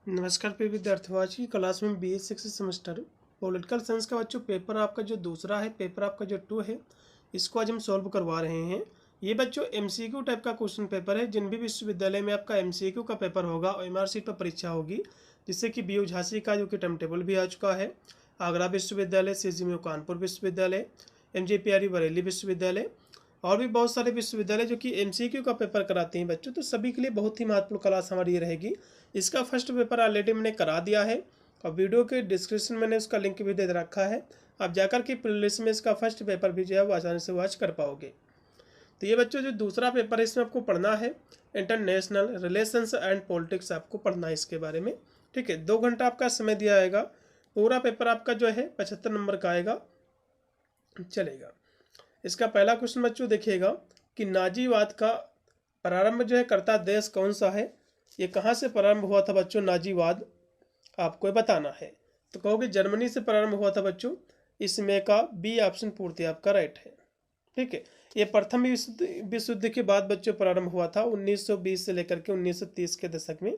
नमस्कार प्रिय विद्यार्थियों, आज की क्लास में BA 6 सेमेस्टर पॉलिटिकल साइंस का बच्चों पेपर आपका जो दूसरा है, पेपर आपका जो 2 है, इसको आज हम सॉल्व करवा रहे हैं। ये बच्चों MCQ टाइप का क्वेश्चन पेपर है। जिन भी विश्वविद्यालय में आपका MCQ का पेपर होगा और MR सीट पर परीक्षा होगी, जिससे कि BU झांसी का जो कि टाइम टेबल भी आ चुका है, आगरा विश्वविद्यालय, CGMU कानपुर विश्वविद्यालय, MJPRE बरेली विश्वविद्यालय और भी बहुत सारे विश्वविद्यालय जो कि MCQ का पेपर कराते हैं बच्चों, तो सभी के लिए बहुत ही महत्वपूर्ण क्लास हमारी ये रहेगी। इसका फर्स्ट पेपर ऑलरेडी मैंने करा दिया है और वीडियो के डिस्क्रिप्शन में मैंने उसका लिंक भी दे रखा है। आप जाकर के प्लेलिस्ट में इसका फर्स्ट पेपर भी जो है वो आसानी से वॉच कर पाओगे। तो ये बच्चों जो दूसरा पेपर है, इसमें आपको पढ़ना है इंटरनेशनल रिलेशंस एंड पॉलिटिक्स, आपको पढ़ना है इसके बारे में। ठीक है, 2 घंटा आपका समय दिया जाएगा। पूरा पेपर आपका जो है 75 नंबर का आएगा, चलेगा। इसका पहला क्वेश्चन बच्चों देखिएगा कि नाजीवाद का प्रारंभ जो है करता देश कौन सा है। ये कहाँ से प्रारंभ हुआ था बच्चों नाजीवाद, आपको बताना है। तो कहोगे जर्मनी से प्रारंभ हुआ था बच्चों, इसमें का बी ऑप्शन पूर्ति आपका राइट है। ठीक है, ये प्रथम विश्व युद्ध के बाद बच्चों प्रारंभ हुआ था 1920 से लेकर के 1930 के दशक में,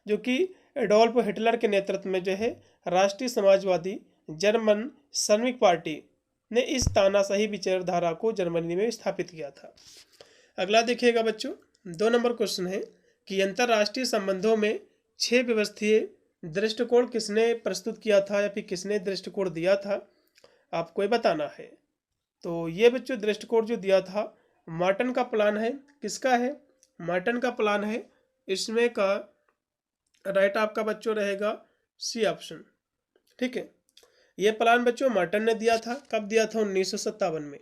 जो कि एडोल्फ हिटलर के नेतृत्व में जो है राष्ट्रीय समाजवादी जर्मन श्रमिक पार्टी ने इस तानाशाही विचारधारा को जर्मनी में स्थापित किया था। अगला देखिएगा बच्चों, 2 नंबर क्वेश्चन है कि अंतर्राष्ट्रीय संबंधों में 6 व्यवस्थीय दृष्टिकोण किसने प्रस्तुत किया था या फिर किसने दृष्टिकोण दिया था, आपको ये बताना है। तो ये बच्चों दृष्टिकोण जो दिया था मार्टन का प्लान है। किसका है? मार्टन का प्लान है। इसमें का राइट आपका बच्चों रहेगा सी ऑप्शन। ठीक है, ये प्लान बच्चों मार्टन ने दिया था। कब दिया था? 1957 में।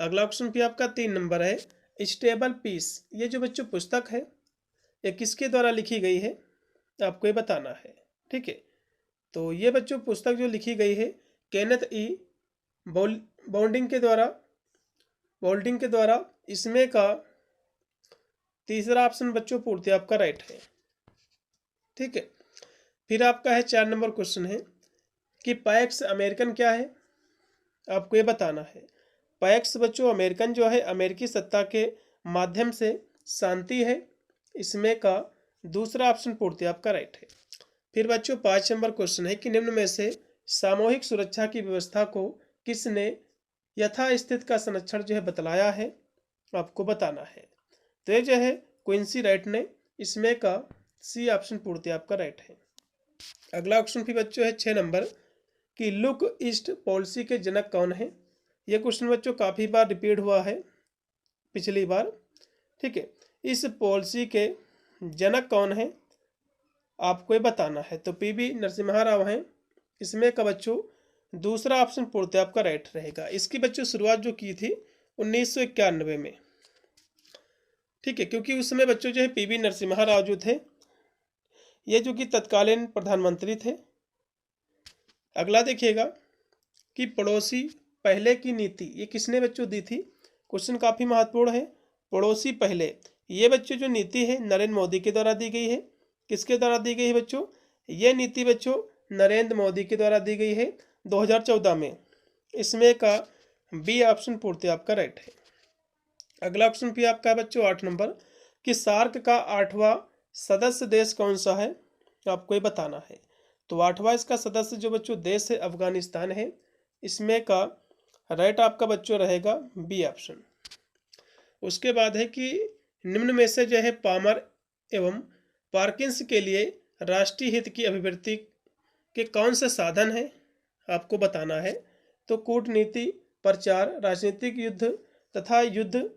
अगला क्वेश्चन भी आपका 3 नंबर है, स्टेबल पीस। ये जो बच्चों पुस्तक है ये किसके द्वारा लिखी गई है, आपको ये बताना है। ठीक है, तो ये बच्चों पुस्तक जो लिखी गई है केनेथ ई बोल्डिंग के द्वारा इसमें का तीसरा ऑप्शन बच्चों पूर्ति आपका राइट है। ठीक है, फिर आपका है 4 नंबर क्वेश्चन है कि पैक्स अमेरिकन क्या है, आपको ये बताना है। पैक्स बच्चों अमेरिकन जो है अमेरिकी सत्ता के माध्यम से शांति है, इसमें का दूसरा ऑप्शन पूर्ति आपका राइट है। फिर बच्चों 5 नंबर क्वेश्चन है कि निम्न में से सामूहिक सुरक्षा की व्यवस्था को किसने यथास्थिति का संरक्षण जो है बतलाया है, आपको बताना है। तो ये जो है क्विंसी राइट ने, इसमें का सी ऑप्शन पूर्ति आपका राइट है। अगला ऑप्शन भी बच्चों है 6 नंबर कि लुक ईस्ट पॉलिसी के जनक कौन है। यह क्वेश्चन बच्चों काफ़ी बार रिपीट हुआ है पिछली बार। ठीक है, इस पॉलिसी के जनक कौन है, आपको ये बताना है। तो PV नरसिम्हा राव हैं। इसमें का बच्चों दूसरा ऑप्शन पूर्ति आपका राइट रहेगा। इसकी बच्चों शुरुआत जो की थी 1991 में। ठीक है, क्योंकि उस समय बच्चों जो है PV नरसिम्हा राव जो थे ये जो कि तत्कालीन प्रधानमंत्री थे। अगला देखिएगा कि पड़ोसी पहले की नीति, ये किसने बच्चों दी थी। क्वेश्चन काफ़ी महत्वपूर्ण है। पड़ोसी पहले, ये बच्चों जो नीति है नरेंद्र मोदी के द्वारा दी गई है। किसके द्वारा दी गई है बच्चों? ये नीति बच्चों नरेंद्र मोदी के द्वारा दी गई है 2014 में। इसमें का बी ऑप्शन पूर्ति आपका राइट है। अगला ऑप्शन भी आपका है बच्चों 8 नंबर कि सार्क का 8वां सदस्य देश कौन सा है, आपको ये बताना है। तो 8वां इसका सदस्य जो बच्चों देश है अफगानिस्तान है। इसमें का राइट आपका बच्चों रहेगा बी ऑप्शन। उसके बाद है कि निम्न में से जो है पामर एवं पार्किंस के लिए राष्ट्रीय हित की अभिव्यक्ति के कौन से साधन है, आपको बताना है। तो कूटनीति, प्रचार, राजनीतिक युद्ध तथा युद्ध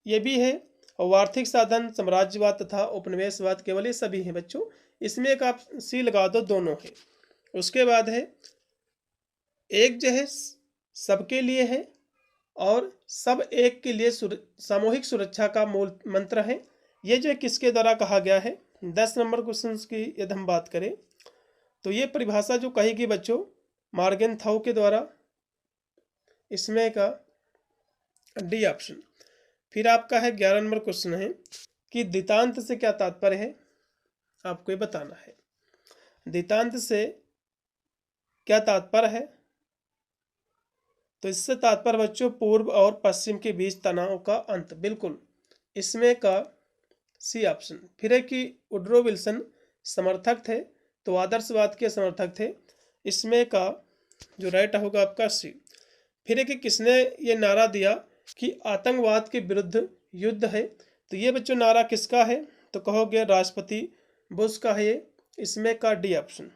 ये भी है, और आर्थिक साधन, साम्राज्यवाद तथा उपनिवेशवाद, केवल ये सभी हैं बच्चों। इसमें एक आप सी लगा दो, दोनों है। उसके बाद है एक जो है सबके लिए है और सब एक के लिए सामूहिक सुरक्षा का मूल मंत्र है। ये जो है किसके द्वारा कहा गया है। 10 नंबर क्वेश्चन की यदि हम बात करें तो ये परिभाषा जो कही गई बच्चों मार्गेनथाउ के द्वारा। इसमें का डी ऑप्शन। फिर आपका है 11 नंबर क्वेश्चन है कि दितांत से क्या तात्पर्य है, आपको ये बताना है। दितांत से क्या तात्पर्य है, तो इससे तात्पर्य बच्चों पूर्व और पश्चिम के बीच तनाव का अंत, बिल्कुल। इसमें का सी ऑप्शन। फिर है कि वुडरो विल्सन समर्थक थे, तो आदर्शवाद के समर्थक थे। इसमें का जो राइट होगा आपका सी। फिर है कि किसने ये नारा दिया कि आतंकवाद के विरुद्ध युद्ध है, तो ये बच्चों नारा किसका है, तो कहोगे राष्ट्रपति बुश का है ये। इसमें का डी ऑप्शन।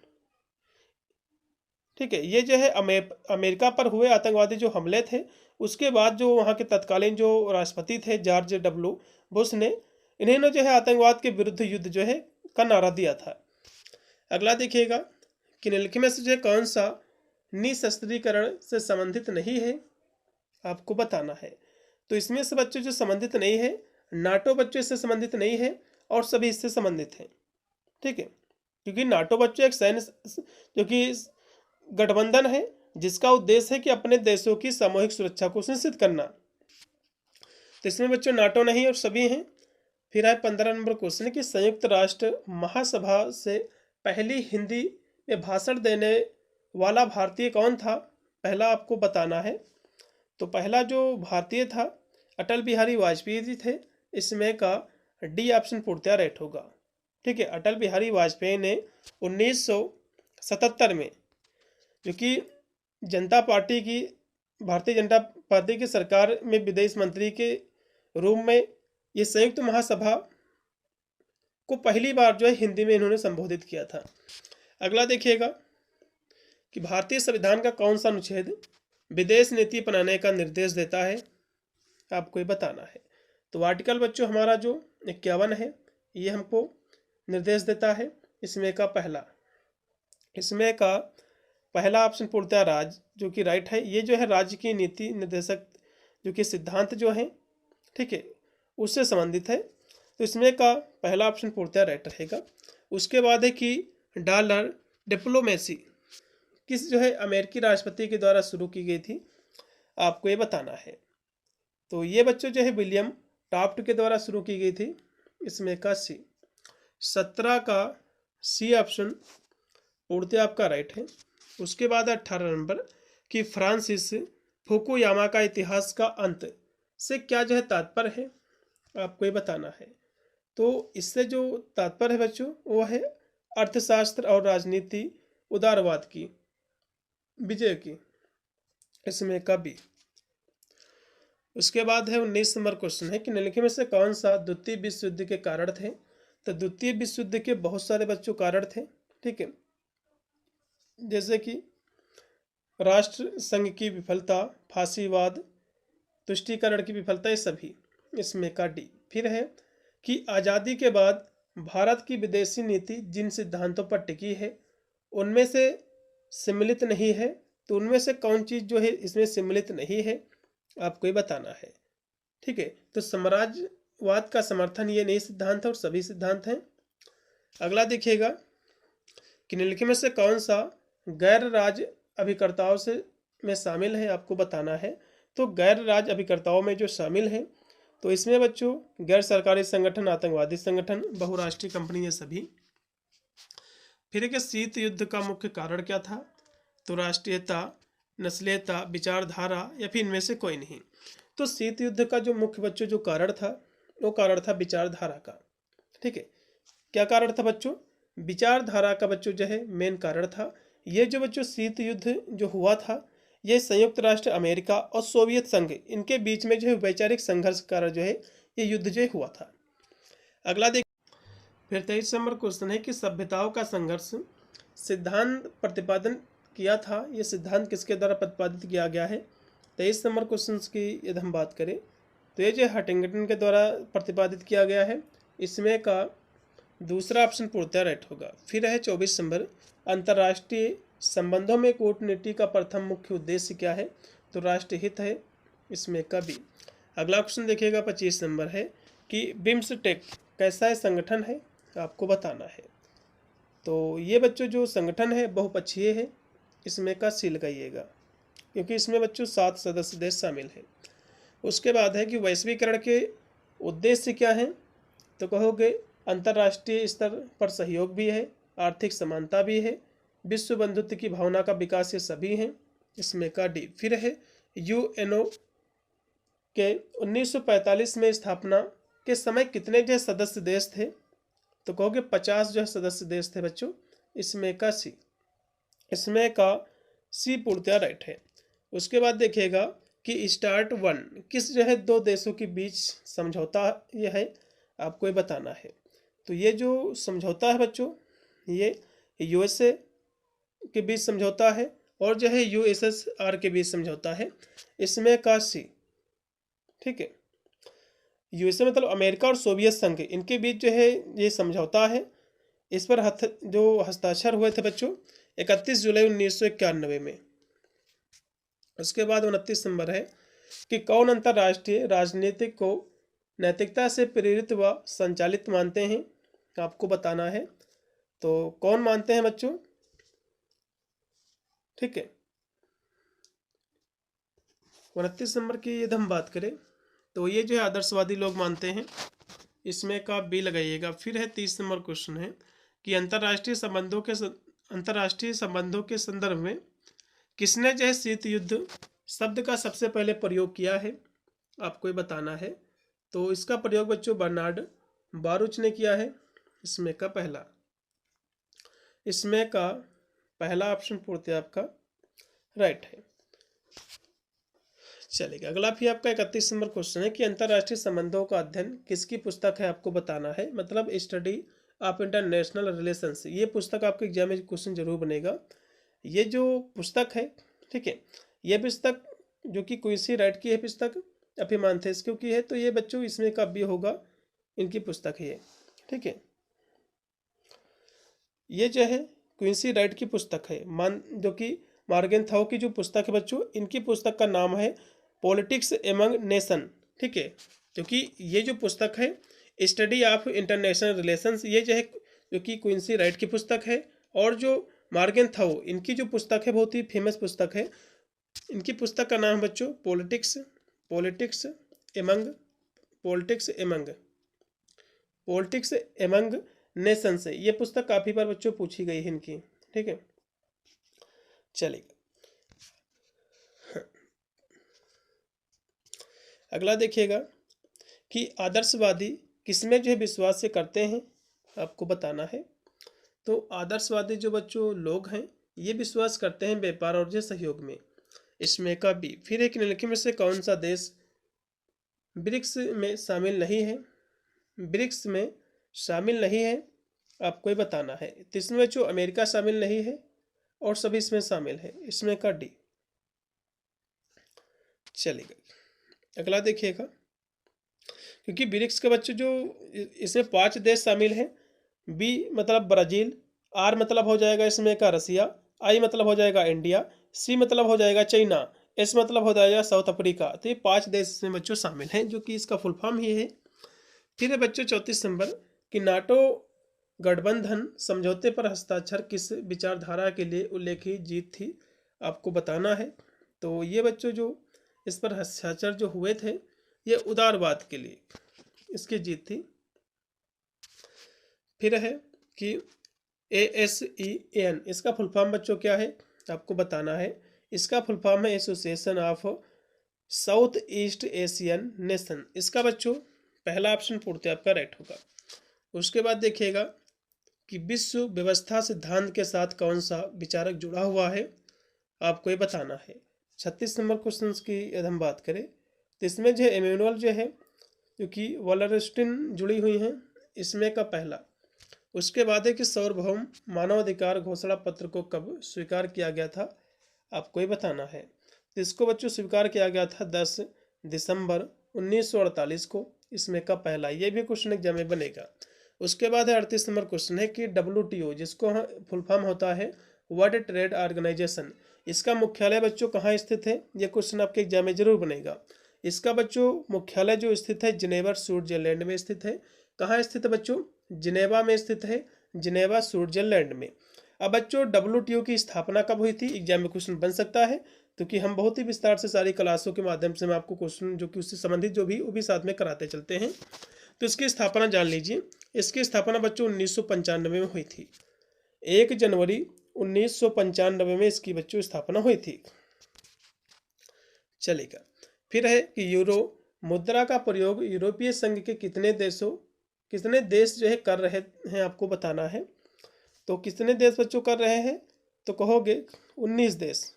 ठीक है, ये जो है अमेरिका पर हुए आतंकवादी जो हमले थे, उसके बाद जो वहाँ के तत्कालीन जो राष्ट्रपति थे जॉर्ज डब्ल्यू बुश ने, इन्होंने जो है आतंकवाद के विरुद्ध युद्ध जो है का नारा दिया था। अगला देखिएगा कि निम्नलिखित में से जो कौन सा निशस्त्रीकरण से संबंधित नहीं है, आपको बताना है। तो इसमें से बच्चों जो संबंधित नहीं है, नाटो बच्चों इससे संबंधित नहीं है और सभी इससे संबंधित हैं। ठीक है, क्योंकि नाटो बच्चों एक सैन्य जो कि गठबंधन है जिसका उद्देश्य है कि अपने देशों की सामूहिक सुरक्षा को सुनिश्चित करना। तो इसमें बच्चों नाटो नहीं और सभी हैं। फिर है 15 नंबर क्वेश्चन कि संयुक्त राष्ट्र महासभा से पहली हिंदी में भाषण देने वाला भारतीय कौन था, पहला आपको बताना है। तो पहला जो भारतीय था अटल बिहारी वाजपेयी जी थे। इसमें का डी ऑप्शन पूर्णतया राइट होगा। ठीक है, अटल बिहारी वाजपेयी ने 1977 में जो कि भारतीय जनता पार्टी की सरकार में विदेश मंत्री के रूप में ये संयुक्त महासभा को पहली बार जो है हिंदी में इन्होंने संबोधित किया था। अगला देखिएगा कि भारतीय संविधान का कौन सा अनुच्छेद विदेश नीति अपनाने का निर्देश देता है, आपको ये बताना है। तो आर्टिकल बच्चों हमारा जो 51 है ये हमको निर्देश देता है। इसमें का पहला ऑप्शन पूर्णतया राज्य जो कि राइट है। ये जो है राज्य की नीति निर्देशक जो कि सिद्धांत जो है, ठीक है, उससे संबंधित है। तो इसमें का पहला ऑप्शन पूर्णतया राइट रहेगा। उसके बाद है कि डॉलर डिप्लोमेसी किस जो है अमेरिकी राष्ट्रपति के द्वारा शुरू की गई थी, आपको ये बताना है। तो ये बच्चों जो है विलियम टाफ्ट के द्वारा शुरू की गई थी। इसमें का सी। 17 का सी ऑप्शन पूर्णतया आपका राइट है। उसके बाद 18 नंबर कि फ्रांसिस फुकुयामा का इतिहास का अंत से क्या जो है तात्पर्य है, आपको ये बताना है। तो इससे जो तात्पर्य है बच्चों वो है अर्थशास्त्र और राजनीति उदारवाद की विजय की। इसमें का बी। उसके बाद है 19 नंबर क्वेश्चन है कि निम्नलिखित में से कौन सा द्वितीय विश्व युद्ध के कारण थे। तो द्वितीय विश्व युद्ध के बहुत सारे बच्चों कारण थे। ठीक है, जैसे कि राष्ट्र संघ की विफलता, फांसीवाद, तुष्टीकरण की विफलता, ये सभी। इसमें का डी। फिर है कि आज़ादी के बाद भारत की विदेशी नीति जिन सिद्धांतों पर टिकी है उनमें से सम्मिलित नहीं है। तो उनमें से कौन चीज़ जो है इसमें सम्मिलित नहीं है, आपको ये बताना है। ठीक है, तो साम्राज्यवाद का समर्थन ये नहीं सिद्धांत है और सभी सिद्धांत हैं। अगला देखिएगा कि निम्नलिखित में से कौन सा गैर राज्य अभिकर्ताओं से में शामिल है, आपको बताना है। तो गैर राज्य अभिकर्ताओं में जो शामिल हैं, तो इसमें बच्चों गैर सरकारी संगठन, आतंकवादी संगठन, बहुराष्ट्रीय कंपनी, ये सभी। फिर कि शीत युद्ध का मुख्य कारण क्या था, तो राष्ट्रीयता, नस्लीयता, विचारधारा या फिर इनमें से कोई नहीं। तो शीत युद्ध का जो मुख्य बच्चों जो कारण था वो कारण था विचारधारा का। ठीक है, क्या कारण था बच्चों, विचारधारा का बच्चों जो है मेन कारण था। ये जो बच्चों शीत युद्ध जो हुआ था ये संयुक्त राष्ट्र अमेरिका और सोवियत संघ इनके बीच में जो है वैचारिक संघर्ष के कारण जो है ये युद्ध जो हुआ था। अगला देख फिर 23 नंबर क्वेश्चन है कि सभ्यताओं का संघर्ष सिद्धांत प्रतिपादन किया था। ये सिद्धांत किसके द्वारा प्रतिपादित किया गया है। 23 नंबर क्वेश्चन की यदि हम बात करें तो ये जो हंटिंगटन के द्वारा प्रतिपादित किया गया है। इसमें का दूसरा ऑप्शन पूर्णतया राइट होगा। फिर है 24 नंबर अंतर्राष्ट्रीय संबंधों में कूटनीति का प्रथम मुख्य उद्देश्य क्या है, तो राष्ट्र हित है। इसमें का बी। अगला क्वेश्चन देखिएगा 25 नंबर है कि बिम्सटेक कैसा है संगठन है, आपको बताना है। तो ये बच्चों जो संगठन है बहुपक्षीय है। इसमें का सी लगाइएगा क्योंकि इसमें बच्चों 7 सदस्य देश शामिल हैं। उसके बाद है कि वैश्वीकरण के उद्देश्य क्या हैं, तो कहोगे अंतर्राष्ट्रीय स्तर पर सहयोग भी है, आर्थिक समानता भी है, विश्व बंधुत्व की भावना का विकास, ये सभी हैं। इसमें का डी। फिर है यूएनओ के 1945 में स्थापना के समय कितने जो सदस्य देश थे, तो कहोगे 50 जो है सदस्य देश थे बच्चों, इसमें का सी, इसमें का सी पूर्णतया राइट है। उसके बाद देखिएगा कि स्टार्ट वन किस जो है दो देशों के बीच समझौता ये है, आपको ये बताना है। तो ये जो समझौता है बच्चों, ये यूएसए के बीच समझौता है और जो है यूएसएसआर के बीच समझौता है, इसमें का सी। ठीक है, यूएसए मतलब अमेरिका और सोवियत संघ, इनके बीच जो है ये समझौता है। इस पर जो हस्ताक्षर हुए थे बच्चों 31 जुलाई 1991 में। उसके बाद 29 नंबर है कि कौन अंतर्राष्ट्रीय राजनीतिक को नैतिकता से प्रेरित व संचालित मानते हैं, आपको बताना है। तो कौन मानते हैं बच्चों? ठीक है, 29 नंबर की यदि हम बात करें तो ये जो है आदर्शवादी लोग मानते हैं, इसमें का बी लगाइएगा। फिर है 30 नंबर क्वेश्चन है कि अंतर्राष्ट्रीय संबंधों के संदर्भ में किसने जो है शीत युद्ध शब्द का सबसे पहले प्रयोग किया है, आपको ये बताना है। तो इसका प्रयोग बच्चों बर्नार्ड बारूच ने किया है। इसमें का पहला ऑप्शन पूर्णतः आपका राइट है। चलेगा, अगला फिर आपका 31 नंबर क्वेश्चन है कि अंतर्राष्ट्रीय संबंधों का अध्ययन किसकी पुस्तक है, आपको बताना है। मतलब स्टडी ऑफ इंटरनेशनल रिलेशंस, ये पुस्तक आपके एग्जाम में क्वेश्चन जरूर बनेगा। ये जो पुस्तक है, ठीक है, ये पुस्तक जो कि क्विंसी राइट की है पुस्तक, एपिमांथेस्क्यू की है। तो ये बच्चों इसमें का भी होगा, इनकी पुस्तक है ये। ठीक है, ये जो है क्विंसी राइट की पुस्तक है, जो कि मॉर्गेनथाउ की जो पुस्तक है बच्चों, इनकी पुस्तक का नाम है पॉलिटिक्स एमंग नेशन। ठीक है, क्योंकि ये जो पुस्तक है स्टडी ऑफ इंटरनेशनल रिलेशंस, ये जो है जो कि क्विंसी राइट की पुस्तक है। और जो मॉर्गेनथाउ इनकी जो पुस्तक है बहुत ही फेमस पुस्तक है, इनकी पुस्तक का नाम बच्चों पॉलिटिक्स एमंग नेशन से। ये पुस्तक काफ़ी बार बच्चों पूछी गई है इनकी। ठीक है, चलेगा, अगला देखिएगा कि आदर्शवादी किसमें जो है विश्वास से करते हैं, आपको बताना है। तो आदर्शवादी जो बच्चों लोग हैं ये विश्वास करते हैं व्यापार और जो सहयोग में, इसमें का बी। फिर एक निम्नलिखित में से कौन सा देश ब्रिक्स में शामिल नहीं है, आपको ये बताना है। तो इसमें बच्चों अमेरिका शामिल नहीं है और सभी इसमें शामिल है, इसमें का डी। चलेगा, अगला देखिएगा, क्योंकि ब्रिक्स के बच्चे जो इसमें 5 देश शामिल हैं। बी मतलब ब्राज़ील, आर मतलब हो जाएगा इसमें का रसिया, आई मतलब हो जाएगा इंडिया, सी मतलब हो जाएगा चाइना, एस मतलब हो जाएगा साउथ अफ्रीका। तो ये 5 देश इसमें बच्चों शामिल हैं, जो कि इसका फुल फॉर्म ही है। फिर है बच्चों 34 नंबर कि नाटो गठबंधन समझौते पर हस्ताक्षर किस विचारधारा के लिए उल्लेखित जीत थी, आपको बताना है। तो ये बच्चों जो इस पर हस्ताक्षर जो हुए थे ये उदारवाद के लिए इसकी जीत थी। फिर है कि ASEAN, इसका फुल फॉर्म बच्चों क्या है, आपको बताना है। इसका फुल फॉर्म है association of south east Asian nation. इसका बच्चों पहला ऑप्शन पूर्णतः आपका राइट होगा। उसके बाद देखिएगा कि विश्व व्यवस्था सिद्धांत के साथ कौन सा विचारक जुड़ा हुआ है, आपको ये बताना है। 36 नंबर क्वेश्चन की यदि हम बात करें तो इसमें जो इमैनुअल जो है जो कि वॉलरस्टिन जुड़ी हुई हैं, इसमें का पहला। उसके बाद है कि सार्वभौम मानवाधिकार घोषणा पत्र को कब स्वीकार किया गया था, आपको ये बताना है। तो इसको बच्चों स्वीकार किया गया था 10 दिसंबर 1948 को, इसमें का पहला। ये भी क्वेश्चन एग्जाम में बनेगा। उसके बाद है 38 नंबर क्वेश्चन है कि WTO, जिसको फुल फॉर्म होता है वर्ल्ड ट्रेड ऑर्गेनाइजेशन, इसका मुख्यालय बच्चों कहाँ स्थित है, ये क्वेश्चन आपके एग्जाम में जरूर बनेगा। इसका बच्चों मुख्यालय जो स्थित है जिनेवा स्विट्जरलैंड में स्थित है। कहाँ स्थित है बच्चों? जिनेवा में स्थित है, जिनेवा स्विट्जरलैंड में। अब बच्चों WTO की स्थापना कब हुई थी, एग्जाम में क्वेश्चन बन सकता है, क्योंकि हम बहुत ही विस्तार से सारी क्लासों के माध्यम से हम आपको क्वेश्चन जो कि उससे संबंधित जो भी वो भी साथ में कराते चलते हैं। तो इसकी स्थापना जान लीजिए। इसकी स्थापना बच्चों 1995 में हुई थी। 1 जनवरी 1995 में इसकी बच्चों स्थापना हुई थी। चलेगा, फिर है कि यूरो मुद्रा का प्रयोग यूरोपीय संघ के कितने देशों कितने देश जो है कर रहे हैं आपको बताना है। तो कितने देश बच्चों कर रहे हैं, तो कहोगे 19 देश,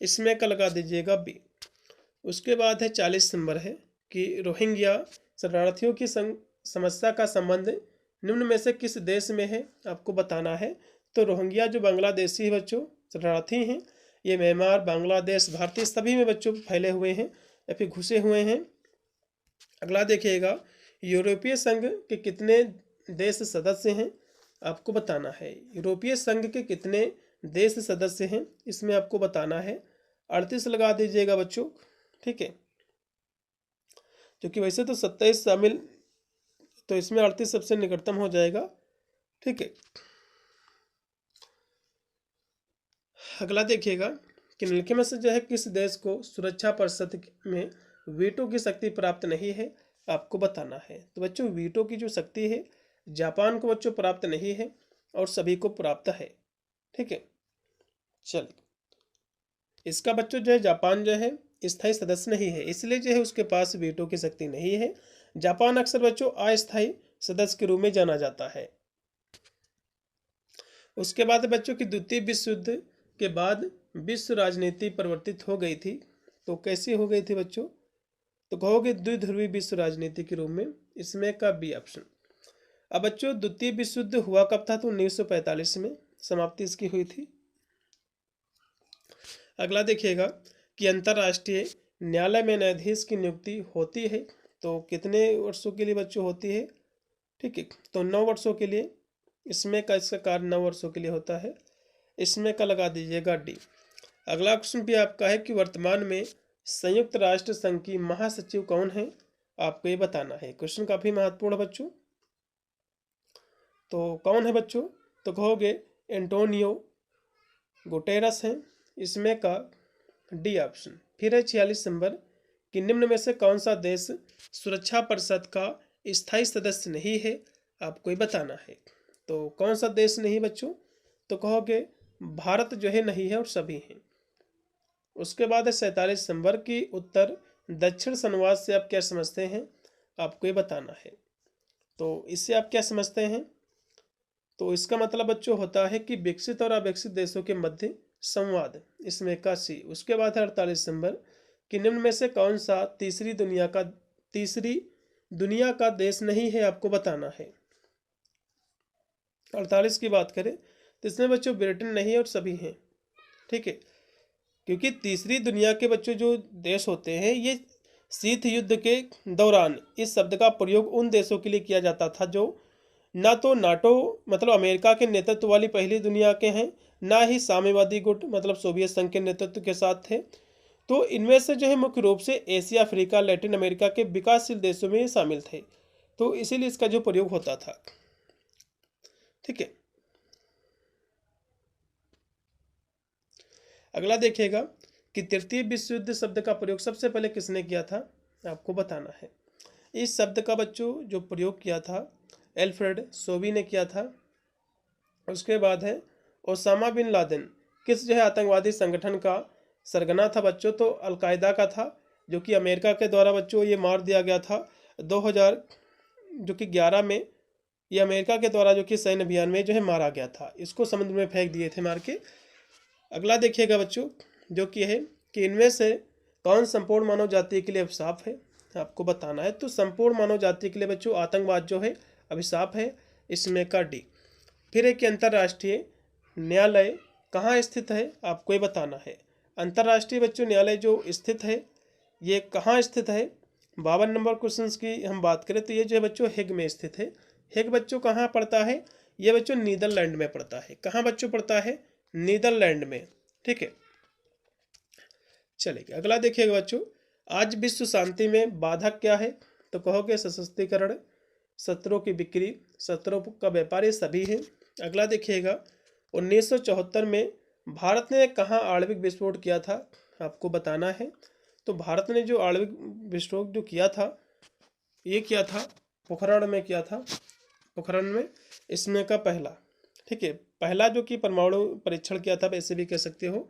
इसमें का लगा दीजिएगा बी। उसके बाद है 40 नंबर है कि रोहिंग्या शरणार्थियों की समस्या का संबंध निम्न में से किस देश में है, आपको बताना है। तो रोहिंग्या जो बांग्लादेशी है बच्चों, शरणार्थी हैं, ये म्यांमार, बांग्लादेश, भारतीय सभी में बच्चों फैले हुए हैं या फिर घुसे हुए हैं। अगला देखिएगा, यूरोपीय संघ के कितने देश सदस्य हैं, आपको बताना है। यूरोपीय संघ के कितने देश सदस्य हैं, इसमें आपको बताना है। 38 लगा दीजिएगा बच्चों, ठीक है, क्योंकि वैसे तो 27 शामिल, तो इसमें 38 सबसे निकटतम हो जाएगा, ठीक है। अगला देखिएगा कि निम्नलिखित में से जो है किस देश को सुरक्षा परिषद में वीटो की शक्ति प्राप्त नहीं है, आपको बताना है। तो बच्चों वीटो की जो शक्ति है जापान को बच्चों प्राप्त नहीं है और सभी को प्राप्त है, ठीक है। चल इसका बच्चों जो है जापान जो है स्थायी सदस्य नहीं है, इसलिए जो है उसके पास वीटो की शक्ति नहीं है। जापान अक्सर बच्चों अस्थायी सदस्य के रूप में जाना जाता है। उसके बाद बच्चों की द्वितीय विश्व युद्ध के बाद विश्व राजनीति परिवर्तित हो गई थी। तो कैसी हो गई थी बच्चों, तो कहोगे द्विध्रुवी विश्व राजनीति के रूप में, इसमें का बी ऑप्शन। अब बच्चों द्वितीय विश्व युद्ध हुआ कब था, तो 1945 में समाप्ति इसकी हुई थी। अगला देखिएगा कि अंतर्राष्ट्रीय न्यायालय में न्यायाधीश की नियुक्ति होती है, तो कितने वर्षों के लिए बच्चों होती है, ठीक है, तो 9 वर्षों के लिए। इसमें का इसका कार्य 9 वर्षों के लिए होता है, इसमें का लगा दीजिएगा डी। अगला क्वेश्चन भी आपका है कि वर्तमान में संयुक्त राष्ट्र संघ की महासचिव कौन है, आपको ये बताना है। क्वेश्चन काफी महत्वपूर्ण है बच्चों। तो कौन है बच्चों, तो कहोगे एंटोनियो गुटेरस हैं, इसमें का डी ऑप्शन। फिर है 46 नंबर कि निम्न में से कौन सा देश सुरक्षा परिषद का स्थायी सदस्य नहीं है, आपको ये बताना है। तो कौन सा देश नहीं बच्चों, तो कहोगे भारत जो है नहीं है और सभी हैं। उसके बाद है 47 नंबर की उत्तर दक्षिण संवाद से आप क्या समझते हैं, आपको ये बताना है। तो इससे आप क्या समझते हैं, तो इसका मतलब बच्चों होता है कि विकसित और अविकसित देशों के मध्य संवाद, इसमें का सी। उसके बाद है 48 नंबर कि निम्न में से कौन सा तीसरी दुनिया का देश नहीं है, आपको बताना है। 48 की बात करें तो इसमें बच्चों ब्रिटेन नहीं है और सभी हैं, ठीक है, क्योंकि तीसरी दुनिया के बच्चों जो देश होते हैं ये शीत युद्ध के दौरान इस शब्द का प्रयोग उन देशों के लिए किया जाता था जो ना तो नाटो मतलब अमेरिका के नेतृत्व वाली पहली दुनिया के हैं, ना ही साम्यवादी गुट मतलब सोवियत संघ के नेतृत्व के साथ थे। तो इनमें से जो है मुख्य रूप से एशिया, अफ्रीका, लैटिन अमेरिका के विकासशील देशों में ये शामिल थे, तो इसीलिए इसका जो प्रयोग होता था, ठीक है। अगला देखिएगा कि तृतीय विश्व युद्ध शब्द का प्रयोग सबसे पहले किसने किया था, आपको बताना है। इस शब्द का बच्चों जो प्रयोग किया था एल्फ्रेड सोबी ने किया था। उसके बाद है ओसामा बिन लादेन किस जो है आतंकवादी संगठन का सरगना था बच्चों, तो अलकायदा का था, जो कि अमेरिका के द्वारा बच्चों ये मार दिया गया था 2011 में। ये अमेरिका के द्वारा जो कि सैन्य अभियान में जो है मारा गया था, इसको समुद्र में फेंक दिए थे मार के। अगला देखिएगा बच्चों जो कि है कि इनमें से कौन संपूर्ण मानव जाति के लिए अभिशाप है, आपको बताना है। तो संपूर्ण मानव जाति के लिए बच्चों आतंकवाद जो है अभिशाप है, इसमें का डी। फिर है कि अंतर्राष्ट्रीय न्यायालय कहाँ स्थित है, आपको ये बताना है। अंतर्राष्ट्रीय बच्चों न्यायालय जो स्थित है ये कहाँ स्थित है। 52 नंबर क्वेश्चन की हम बात करें तो ये जो है बच्चों हेग में स्थित है। हेग बच्चों कहाँ पड़ता है, ये बच्चों नीदरलैंड में पड़ता है। कहाँ बच्चों पड़ता है, नीदरलैंड में, ठीक है। चलिए अगला देखिएगा बच्चों, आज विश्व शांति में बाधक क्या है, तो कहोगे सशक्तिकरण, शस्त्रों की बिक्री, शस्त्रों का व्यापार, ये सभी है। अगला देखिएगा 1974 में भारत ने कहाँ आणविक विस्फोट किया था, आपको बताना है। तो भारत ने जो आणविक विस्फोट जो किया था ये किया था पोखरण में किया था, पोखरण में, इसमें का पहला, ठीक है, पहला जो कि परमाणु परीक्षण किया था, ऐसे भी कह सकते हो।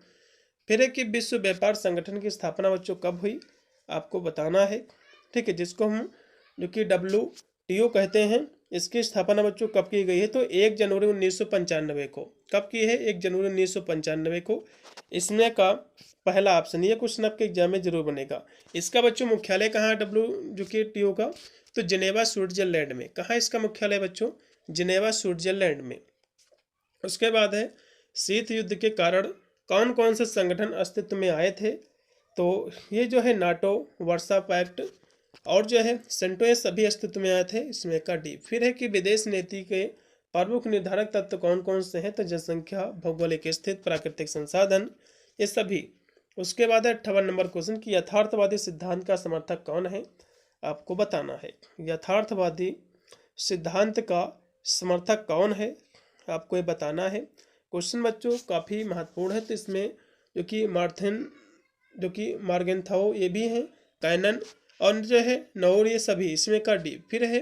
फिर है कि विश्व व्यापार संगठन की स्थापना बच्चों कब हुई, आपको बताना है, ठीक है, जिसको हम जो कि टीओ कहते हैं। इसकी स्थापना बच्चों कब की गई है? तो 1 जनवरी 1995 को। कब की है? 1 जनवरी 1995 को। इसमें का पहला ऑप्शन, ये क्वेश्चन आपके एग्जाम में जरूर बनेगा। इसका बच्चों मुख्यालय कहाँ है डब्ल्यू जो कि टीओ का? तो जिनेवा स्विट्जरलैंड में। कहाँ इसका मुख्यालय बच्चों? जिनेवा स्विट्जरलैंड में। उसके बाद है शीत युद्ध के कारण कौन कौन से संगठन अस्तित्व में आए थे? तो ये जो है नाटो, वर्सा पैक्ट और जो है सेंटो, ये सभी अस्तित्व में आए थे। इसमें का डी। फिर है कि विदेश नीति के प्रमुख निर्धारक तत्व कौन कौन से हैं? तो जनसंख्या, भौगोलिक स्थिति, प्राकृतिक संसाधन, ये सभी। उसके बाद है 58 नंबर क्वेश्चन कि यथार्थवादी सिद्धांत का समर्थक कौन है? आपको बताना है यथार्थवादी सिद्धांत का समर्थक कौन है, आपको ये बताना है। क्वेश्चन बच्चों काफ़ी महत्वपूर्ण है। तो इसमें जो कि मार्गेंथाओ ये भी हैं, कैनन और जो है नौर, ये सभी। इसमें का डी। फिर है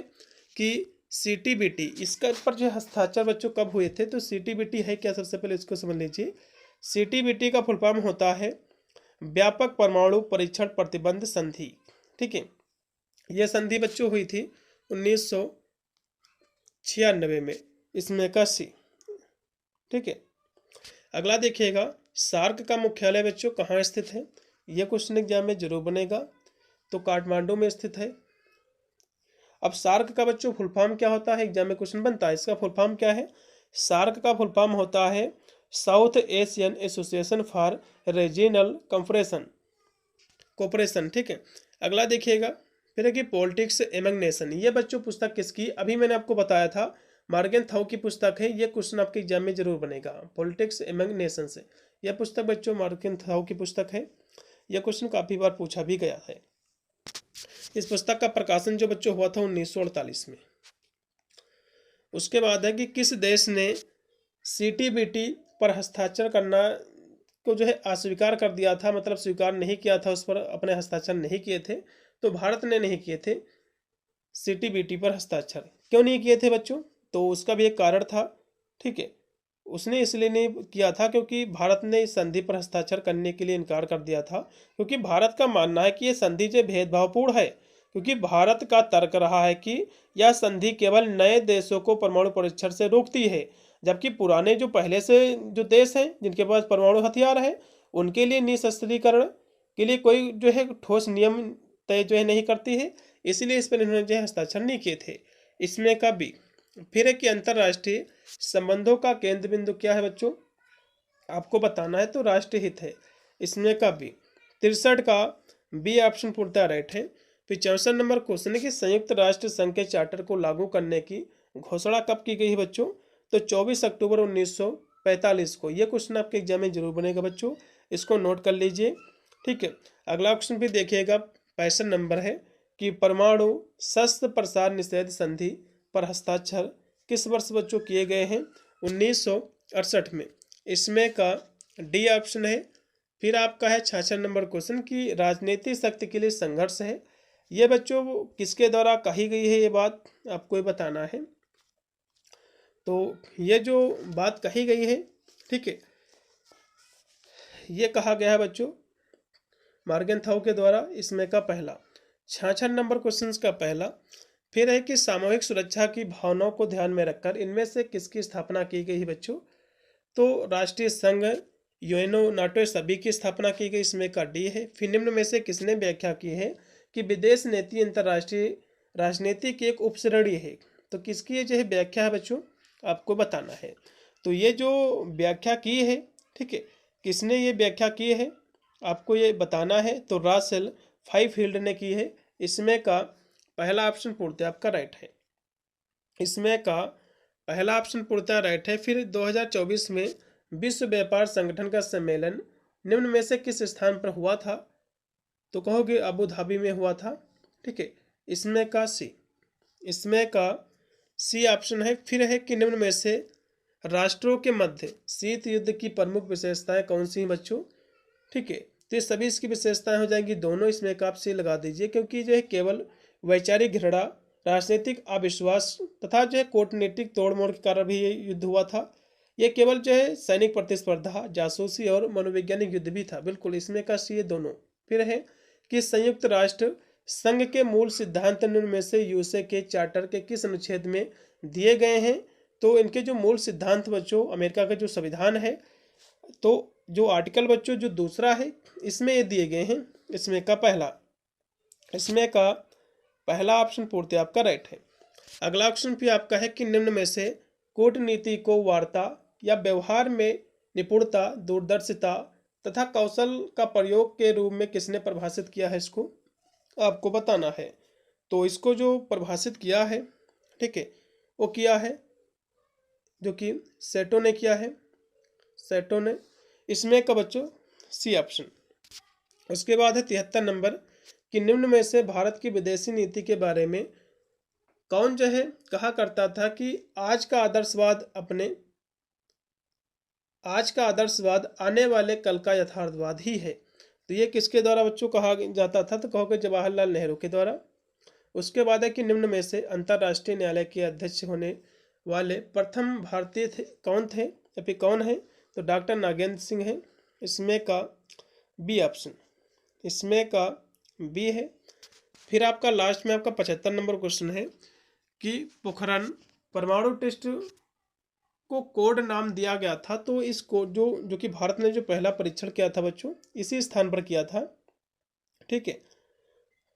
कि सीटीबीटी, इसका पर जो हस्ताक्षर बच्चों कब हुए थे? तो सीटीबीटी है क्या? सबसे पहले इसको समझ लीजिए। सीटीबीटी का फुल फॉर्म होता है व्यापक परमाणु परीक्षण प्रतिबंध संधि। ठीक है, यह संधि बच्चों हुई थी 1996 में। इसमें का सी। ठीक है, अगला देखिएगा सार्क का मुख्यालय बच्चों कहाँ स्थित है? यह क्वेश्चन एग्जाम में जरूर बनेगा। तो काठमांडू में स्थित है। अब सार्क का बच्चों फुल फॉर्म क्या होता है? एग्जाम में क्वेश्चन बनता है। इसका फुल फॉर्म क्या है? सार्क का फुल फॉर्म होता है south Asian association for regional cooperation. ठीक है, अगला देखिएगा फिर है कि पॉलिटिक्स एमंग नेशन। ये बच्चों पुस्तक किसकी? अभी मैंने आपको बताया था मार्गेंथाउ की पुस्तक है। ये क्वेश्चन आपके एग्जाम में जरूर बनेगा। पॉलिटिक्स एमंग नेशन से यह पुस्तक बच्चों मार्गेंथाउ की पुस्तक है। यह क्वेश्चन काफ़ी बार पूछा भी गया है। इस पुस्तक का प्रकाशन जो बच्चों हुआ था 1948 में। उसके बाद है कि किस देश ने सीटीबीटी पर हस्ताक्षर करना को जो है अस्वीकार कर दिया था, मतलब स्वीकार नहीं किया था, उस पर अपने हस्ताक्षर नहीं किए थे। तो भारत ने नहीं किए थे सीटीबीटी पर हस्ताक्षर। क्यों नहीं किए थे बच्चों? तो उसका भी एक कारण था। ठीक है, उसने इसलिए नहीं किया था क्योंकि भारत ने इस संधि पर हस्ताक्षर करने के लिए इनकार कर दिया था, क्योंकि भारत का मानना है कि यह संधि जो भेदभावपूर्ण है। क्योंकि भारत का तर्क रहा है कि यह संधि केवल नए देशों को परमाणु परीक्षण से रोकती है, जबकि पुराने जो पहले से जो देश हैं जिनके पास परमाणु हथियार है, उनके लिए निशस्त्रीकरण के लिए कोई जो है ठोस नियम तय जो है नहीं करती है। इसलिए इस पर इन्होंने जो है हस्ताक्षर नहीं किए थे। इसमें का बी। फिर है कि अंतर्राष्ट्रीय संबंधों का केंद्र बिंदु क्या है बच्चों? आपको बताना है। तो राष्ट्रीय हित है। इसमें का बी। 63 का बी ऑप्शन पूर्णतः राइट है। फिर 64 नंबर क्वेश्चन है कि संयुक्त राष्ट्र संघ के चार्टर को लागू करने की घोषणा कब की गई है बच्चों? तो 24 अक्टूबर 1945 को। यह क्वेश्चन आपके एग्जाम में जरूर बनेगा बच्चों, इसको नोट कर लीजिए। ठीक है, अगला क्वेश्चन भी देखिएगा। 65 नंबर है कि परमाणु शस्त्र प्रसार निषेध संधि पर हस्ताक्षर किस वर्ष बच्चों किए गए हैं? 1968 में। इसमें का डी ऑप्शन है। फिर आपका है 66 नंबर क्वेश्चन की राजनीतिक शक्ति के लिए संघर्ष है। ये बच्चों किसके द्वारा कही गई है? ये बात आपको ही बताना है। तो ये जो बात कही गई है, ठीक है, ये कहा गया है बच्चों मार्गेंथाउ के द्वारा। इसमें का पहला 66 नंबर क्वेश्चन का पहला। फिर है कि सामूहिक सुरक्षा की भावनाओं को ध्यान में रखकर इनमें से किसकी स्थापना की गई है बच्चों? तो राष्ट्रीय संघ, यूएनओ, नाटो, सभी की स्थापना की गई। इसमें का डी है। फिर निम्न में से किसने व्याख्या की है कि विदेश नीति अंतर्राष्ट्रीय राजनीति की एक उपश्रेणी है? तो किसकी ये जो है व्याख्या है बच्चों, आपको बताना है। तो ये जो व्याख्या की है, ठीक है, किसने ये व्याख्या की है आपको ये बताना है। तो रासेल फाइफील्ड ने की है। इसमें का पहला ऑप्शन पूर्णतः आपका राइट है। इसमें का पहला ऑप्शन पूर्णतः राइट है। फिर 2024 में विश्व व्यापार संगठन का सम्मेलन निम्न में से किस स्थान पर हुआ था? तो कहोगे अबू धाबी में हुआ था। ठीक है, इसमें का सी। इसमें का सी ऑप्शन है। फिर है कि निम्न में से राष्ट्रों के मध्य शीत युद्ध की प्रमुख विशेषताएं कौन सी हैं बच्चों? ठीक है, तो ये सभी इसकी विशेषताएं हो जाएंगी दोनों। इसमें का आप सी लगा दीजिए, क्योंकि जो है केवल वैचारिक घृणा, राजनीतिक अविश्वास तथा जो है कूटनीतिक तोड़ मोड़ के कारण भी ये युद्ध हुआ था। ये केवल जो है सैनिक प्रतिस्पर्धा, जासूसी और मनोवैज्ञानिक युद्ध भी था। बिल्कुल, इसमें का सी दोनों। फिर है कि संयुक्त राष्ट्र संघ के मूल सिद्धांत निम्न में से यूएसए के चार्टर के किस अनुच्छेद में दिए गए हैं? तो इनके जो मूल सिद्धांत बच्चों अमेरिका का जो संविधान है, तो जो आर्टिकल बच्चों जो दूसरा है इसमें ये दिए गए हैं। इसमें का पहला ऑप्शन पूर्ति आपका राइट है। अगला ऑप्शन भी आपका है कि निम्न में से कूटनीति को वार्ता या व्यवहार में निपुणता, दूरदर्शिता तथा कौशल का प्रयोग के रूप में किसने परिभाषित किया है, इसको आपको बताना है। तो इसको जो परिभाषित किया है, ठीक है, वो किया है जो कि सेटो ने किया है, सेटो ने। इसमें का बच्चों सी ऑप्शन। उसके बाद है 73 नंबर कि निम्न में से भारत की विदेशी नीति के बारे में कौन जो है कहा करता था कि आज का आदर्शवाद आने वाले कल का यथार्थवाद ही है। तो ये किसके द्वारा बच्चों कहा जाता था? तो कहोगे जवाहरलाल नेहरू के द्वारा। उसके बाद है कि निम्न में से अंतर्राष्ट्रीय न्यायालय के अध्यक्ष होने वाले प्रथम भारतीय कौन थे या फिर कौन है? तो डॉक्टर नागेंद्र सिंह है। इसमें का बी ऑप्शन, इसमें का बी है। फिर आपका लास्ट में आपका 75 नंबर क्वेश्चन है कि पोखरण परमाणु टेस्ट को कोड नाम दिया गया था। तो इस कोड जो कि भारत ने जो पहला परीक्षण किया था बच्चों, इसी स्थान पर किया था, ठीक है।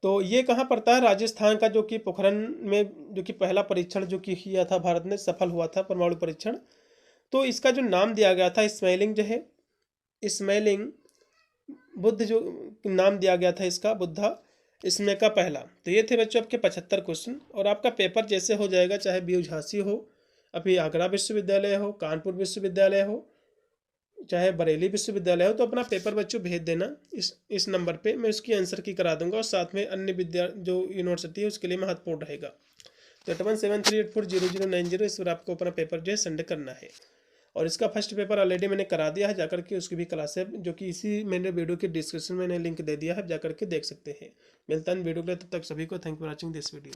तो ये कहाँ पड़ता है? राजस्थान का, जो कि पोखरण में जो कि पहला परीक्षण जो कि किया था भारत ने, सफल हुआ था परमाणु परीक्षण। तो इसका जो नाम दिया गया था स्मेलिंग जो है, स्मेलिंग बुद्ध जो नाम दिया गया था इसका, बुद्धा। इसमें का पहला। तो ये थे बच्चों आपके 75 क्वेश्चन। और आपका पेपर जैसे हो जाएगा, चाहे BU झांसी हो, अभी आगरा विश्वविद्यालय हो, कानपुर विश्वविद्यालय हो, चाहे बरेली विश्वविद्यालय हो, तो अपना पेपर बच्चों भेज देना इस नंबर पे। मैं उसकी आंसर की करा दूंगा और साथ में अन्य जो यूनिवर्सिटी है उसके लिए महत्वपूर्ण रहेगा। तो 8173840090 इस पर आपको अपना पेपर जो है सेंड करना है। और इसका फर्स्ट पेपर ऑलरेडी मैंने करा दिया है, जाकर के उसकी भी क्लास है जो कि इसी मैंने वीडियो के डिस्क्रिप्शन में मैंने लिंक दे दिया है, जाकर के देख सकते हैं। मिलता है वीडियो के लिए, तब तक सभी को thank you for watching this video.